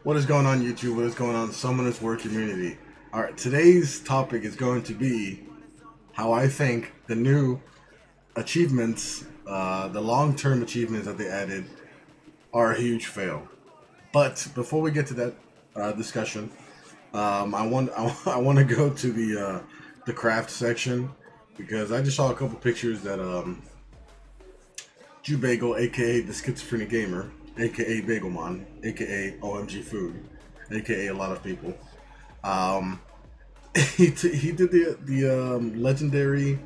What is going on, YouTube? What is going on, Summoners War community? Alright, today's topic is going to be how I think the new achievements, the long-term achievements that they added, are a huge fail. But before we get to that discussion, I want to go to the craft section because I just saw a couple pictures that Jew Bagel, aka the Schizophrenic Gamer, aka Bagelmon, aka OMG Food, aka a lot of people. Um, he did the legendary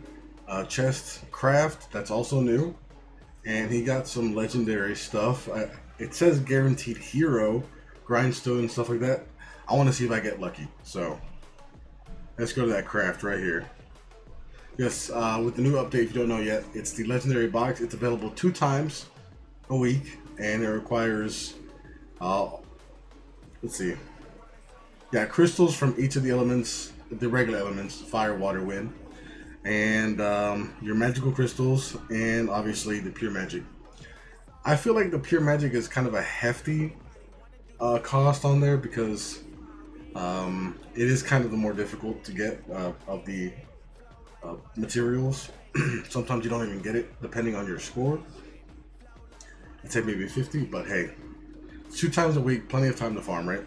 chest craft. That's also new, and he got some legendary stuff. It says guaranteed hero, grindstone, and stuff like that. I want to see if I get lucky. So let's go to that craft right here. Yes, with the new update, if you don't know yet, it's the legendary box. It's available 2 times a week, and it requires, let's see, yeah, crystals from each of the elements, the regular elements, fire, water, wind, and your magical crystals, and obviously the pure magic. I feel like the pure magic is kind of a hefty cost on there because it is kind of the more difficult to get of the materials. Sometimes you don't even get it depending on your score. I'd say maybe 50, but hey, 2 times a week, plenty of time to farm, right?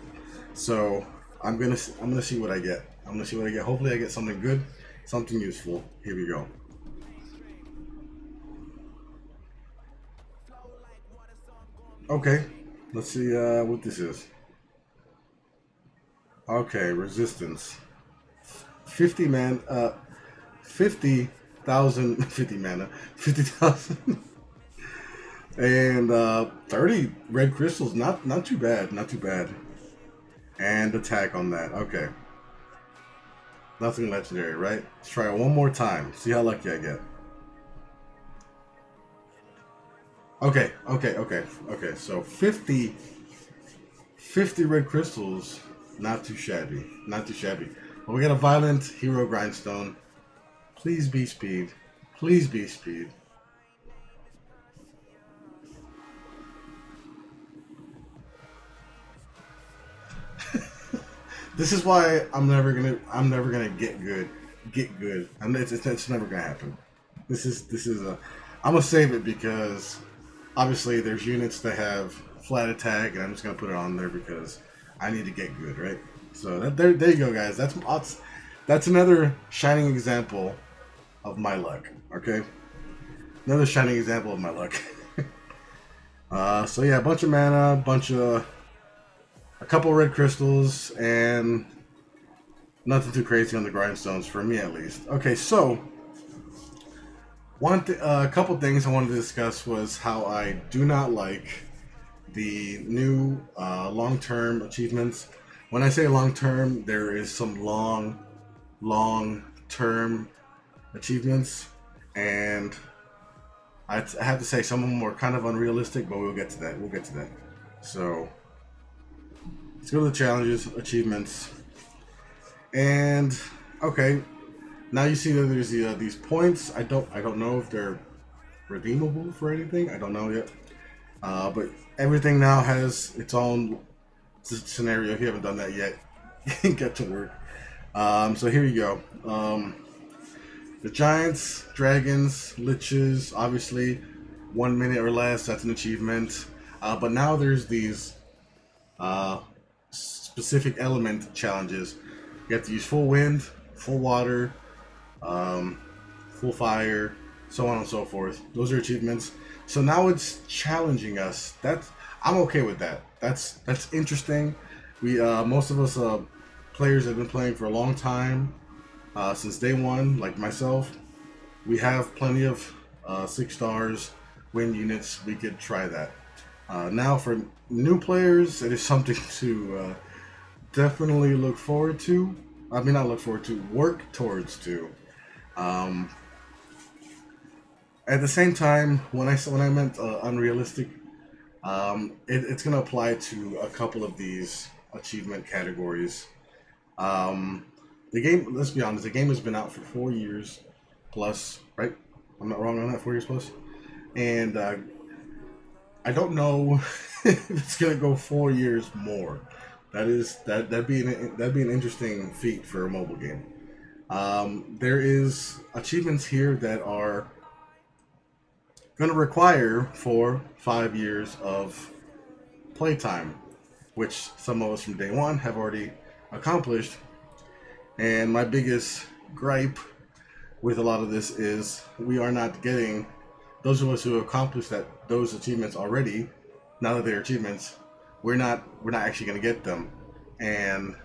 So I'm gonna see what I get. I'm gonna see what I get. Hopefully I get something good, something useful. Here we go. Okay, let's see what this is. Okay, resistance. 50 man 50,000 50 mana, 50,000 and 30 red crystals. Not too bad, not too bad. And attack on that. Okay. Nothing legendary, right? Let's try it one more time. See how lucky I get. Okay. So 50 red crystals. Not too shabby. Not too shabby. But we got a violent hero grindstone. Please be speed. Please be speed. This is why I'm never gonna get good. It's never gonna happen. This is a I'm gonna save it because obviously there's units that have flat attack, and I'm just gonna put it on there because I need to get good, right? So there you go, guys. That's another shining example of my luck. Okay, another shining example of my luck. So yeah, a bunch of mana, a couple red crystals, and nothing too crazy on the grindstones for me, at least. Okay, so a couple things I wanted to discuss was how I do not like the new long-term achievements. When I say long-term, there is some long-term achievements, and I have to say some of them are kind of unrealistic, but we'll get to that. We'll get to that. So let's go to the challenges, achievements, and okay. Now you see that there's these points. I don't know if they're redeemable for anything. I don't know yet. But everything now has its own scenario. If you haven't done that yet, get to work. So here you go. The giants, dragons, liches, obviously 1 minute or less, that's an achievement. But now there's these specific element challenges. You have to use full wind, full water, full fire, so on and so forth. Those are achievements. So now it's challenging us. I'm okay with that. That's interesting. We most of us players have been playing for a long time, since day one, like myself. We have plenty of 6 stars win units. We could try that. Now for new players, it is something to definitely look forward to. I mean, not look forward to, work towards to. At the same time, when I meant unrealistic, it's going to apply to a couple of these achievement categories. The game, let's be honest, the game has been out for 4 years plus, right? I'm not wrong on that, 4 years plus. And I don't know if it's gonna go 4 years more. That'd be an interesting feat for a mobile game. There is achievements here that are going to require 4-5 years of playtime, which some of us from day one have already accomplished. And my biggest gripe with a lot of this is we are not getting those of us who have accomplished those achievements already. Now that they're achievements, we're not actually going to get them, and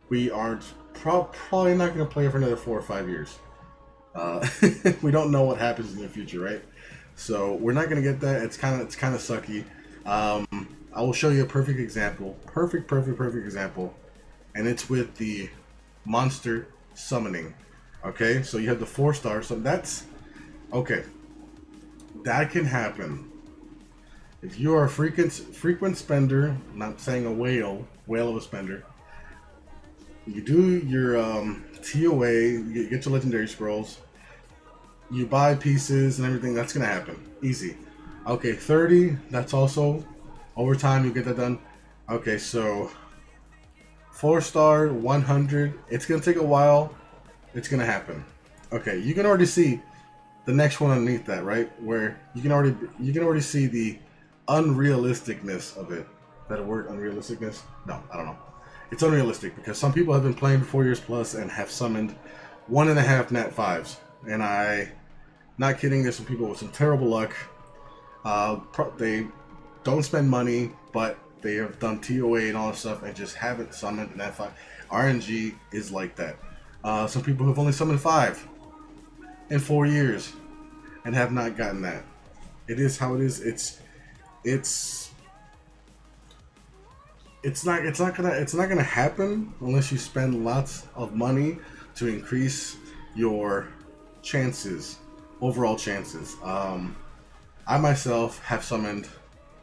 we aren't probably not going to play for another 4 or 5 years. We don't know what happens in the future, right? So we're not going to get that. It's kind of sucky. I will show you a perfect example, perfect example, and it's with the monster summoning. Okay, so you have the 4-star, so that's okay. That can happen if you are a frequent spender. Not saying a whale of a spender. You do your TOA, you get your legendary scrolls, you buy pieces and everything. That's gonna happen easy. Okay, 30. That's also over time you get that done. Okay, so 4-star 100. It's gonna take a while. It's gonna happen. Okay, you can already see the next one underneath that, right? Where you can already see the unrealisticness of it. Is that a word, unrealisticness? No, I don't know. It's unrealistic because some people have been playing for 4 years plus and have summoned 1.5 nat 5s. And not kidding, there's some people with some terrible luck. They don't spend money, but they have done TOA and all this stuff and just haven't summoned nat 5. RNG is like that. Some people have only summoned 5 in 4 years and have not gotten that. It is how it is. It's not gonna happen unless you spend lots of money to increase your chances, overall chances. I myself have summoned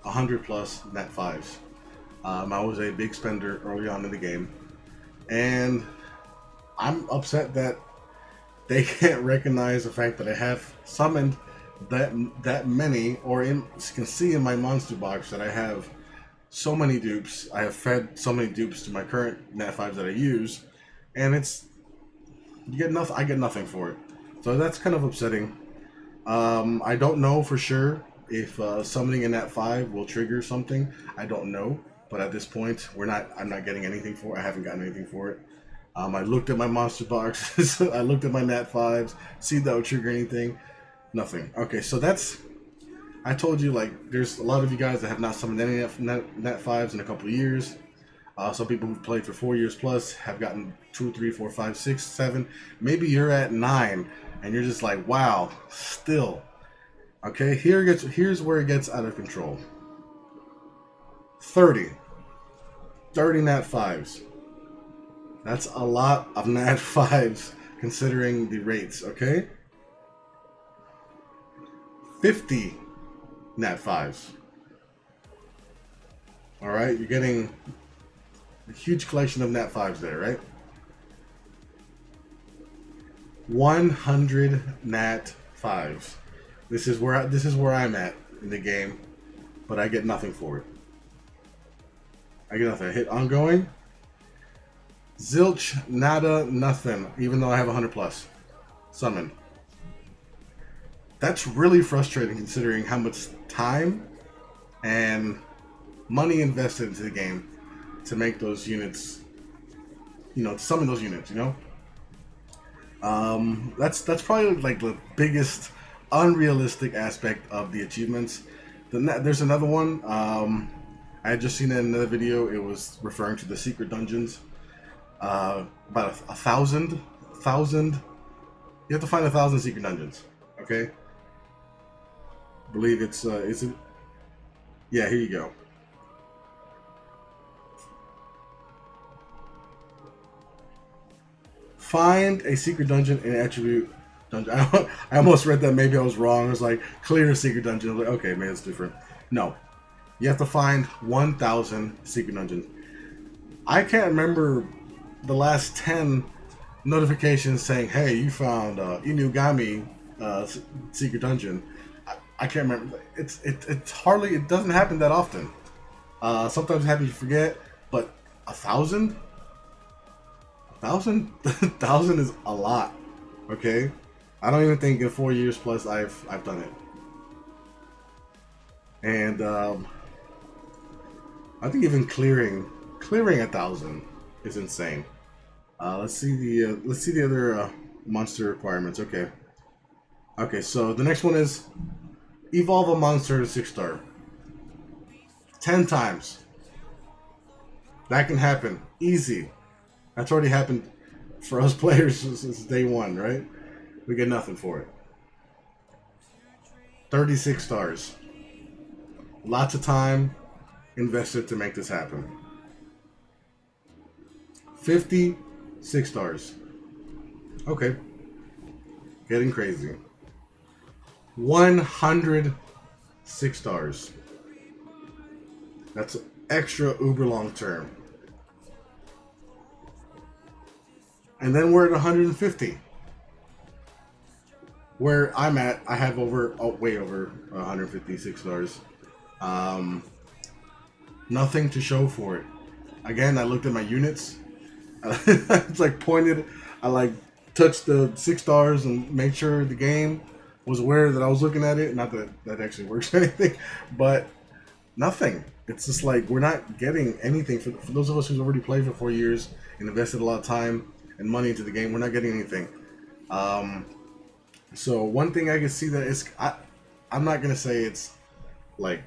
100 plus nat 5s. I was a big spender early on in the game, and I'm upset that they can't recognize the fact that I have summoned that many, or you can see in my monster box that I have so many dupes. I have fed so many dupes to my current nat 5s that I use, and you get nothing. I get nothing for it, so that's kind of upsetting. I don't know for sure if summoning a nat 5 will trigger something. I don't know, but at this point, I'm not getting anything for it. I haven't gotten anything for it. I looked at my monster boxes. I looked at my nat 5s, see if that would trigger anything. Nothing. Okay, so I told you, like, there's a lot of you guys that have not summoned any nat 5s in a couple of years. Some people who've played for 4 years plus have gotten 2, 3, 4, 5, 6, 7. Maybe you're at 9, and you're just like, wow, still. Okay, here's where it gets out of control. 30 nat 5s. That's a lot of nat 5s considering the rates, okay? 50 nat 5s. Alright, you're getting a huge collection of nat 5s there, right? 100 nat 5s. This is where I'm at in the game, but I get nothing for it. I get nothing. I hit ongoing. Zilch, nada, nothing, even though I have 100 plus summoned. That's really frustrating considering how much time and money invested into the game to make those units, to summon those units, That's probably like the biggest unrealistic aspect of the achievements. There's another one. I had just seen it in another video. It was referring to the secret dungeons. About 1,000. You have to find 1,000 secret dungeons. Okay. I believe it's yeah. Here you go. Find a secret dungeon in attribute dungeon. I almost read that. Maybe I was wrong. It was like clear a secret dungeon. I was like, okay, maybe it's different. No, you have to find 1,000 secret dungeons. I can't remember the last 10 notifications saying, "Hey, you found Inugami secret dungeon." I can't remember. It's hardly, it doesn't happen that often. Sometimes it happens you forget, but 1,000, 1,000, 1,000 is a lot. Okay, I don't even think in 4 years plus I've done it, and I think even clearing 1,000 is insane. Let's see the other monster requirements. Okay, okay. So the next one is evolve a monster to 6-star 10 times. That can happen easy. That's already happened for us players since day one, right? We get nothing for it. 36 stars. Lots of time invested to make this happen. 56 stars. Okay. Getting crazy. 106 stars. That's extra uber long term. And then we're at 150. Where I'm at, I have way over 156 stars. Nothing to show for it. Again, I looked at my units. It's like pointed. I like touched the 6 stars and made sure the game was aware that I was looking at it. Not that that actually works or anything, but nothing. It's just like we're not getting anything for those of us who've already played for 4 years and invested a lot of time and money into the game. We're not getting anything. So one thing I can see that is I'm not gonna say it's like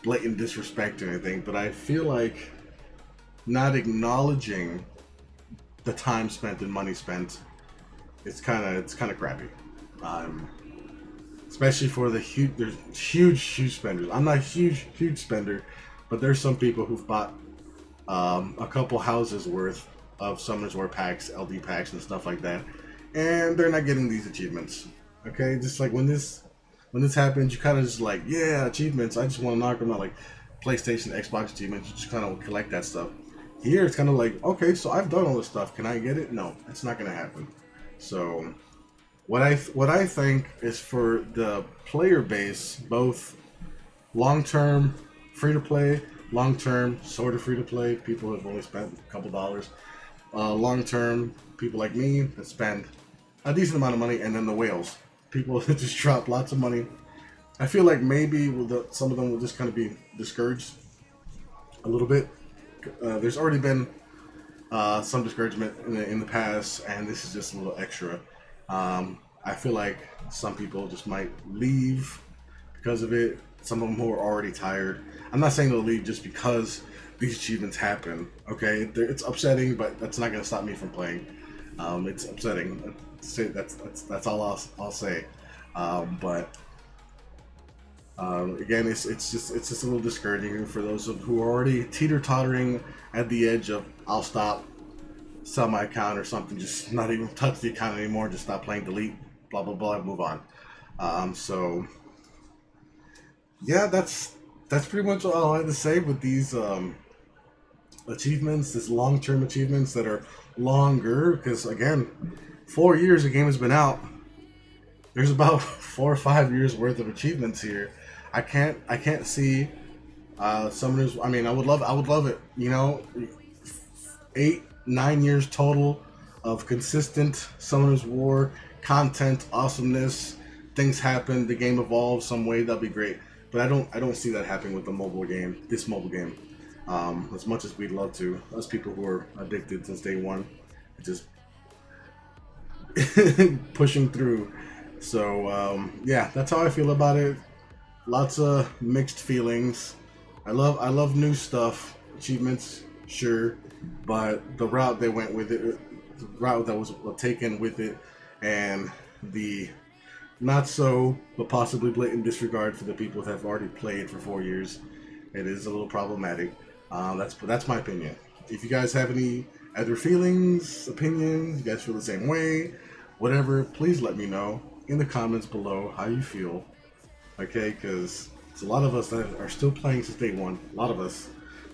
blatant disrespect or anything, but I feel like not acknowledging the time spent and money spent, it's kind of crappy. Especially for the there's huge spenders. I'm not a huge spender, but there's some people who've bought a couple houses worth of Summoners War packs, LD packs, and stuff like that, and they're not getting these achievements. Okay, just like when this happens, you kind of just like, yeah, achievements. I just want to knock them out, like PlayStation, Xbox achievements. You just kind of collect that stuff. Here, it's kind of like, okay, so I've done all this stuff. Can I get it? No, it's not going to happen. So, what I think is for the player base, both long-term free-to-play, long-term sort of free-to-play, people who have only spent a couple dollars, long-term people like me that spend a decent amount of money, and then the whales, people that just drop lots of money. I feel like maybe some of them will just kind of be discouraged a little bit. There's already been some discouragement in the past, and this is just a little extra. I feel like some people just might leave because of it. Some of them who are already tired. I'm not saying they'll leave just because these achievements happen. Okay, it's upsetting, but that's not going to stop me from playing. It's upsetting. That's all I'll say. But again, it's just a little discouraging for those who are already teeter-tottering at the edge of I'll stop, sell my account or something, just not even touch the account anymore, just stop playing, delete, blah blah blah, move on. So yeah, that's pretty much all I have to say with these achievements, these long-term achievements that are longer, because again, 4 years the game has been out. There's about 4 or 5 years worth of achievements here. I can't see Summoners. I mean, I would love it. You know, 8-9 years total of consistent Summoners War content, awesomeness. Things happen. The game evolves some way. That'd be great. But I don't see that happening with the mobile game. This mobile game, as much as we'd love to. Us people who are addicted since day one, just pushing through. So yeah, that's how I feel about it. Lots of mixed feelings. I love new stuff, achievements, sure, but the route they went with it, the route that was taken with it, and the not so but possibly blatant disregard for the people that have already played for 4 years, it is a little problematic. That's my opinion. If you guys have any other feelings, opinions, you guys feel the same way, whatever, please let me know in the comments below how you feel. Okay, because it's a lot of us that are still playing since day one. A lot of us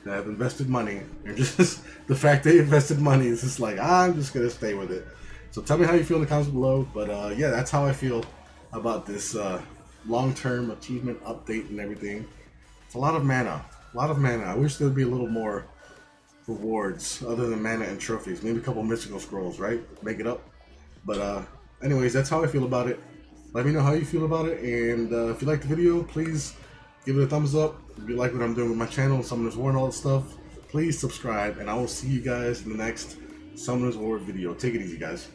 that have invested money, and just the fact they invested money is just like, I'm just gonna stay with it. So tell me how you feel in the comments below. But yeah, that's how I feel about this long-term achievement update and everything. It's a lot of mana. A lot of mana. I wish there'd be a little more rewards other than mana and trophies. Maybe a couple mystical scrolls, right? Make it up. But anyways, that's how I feel about it. Let me know how you feel about it, and if you like the video, please give it a thumbs up. If you like what I'm doing with my channel, Summoner's War and all that stuff, please subscribe, and I will see you guys in the next Summoner's War video. Take it easy, guys.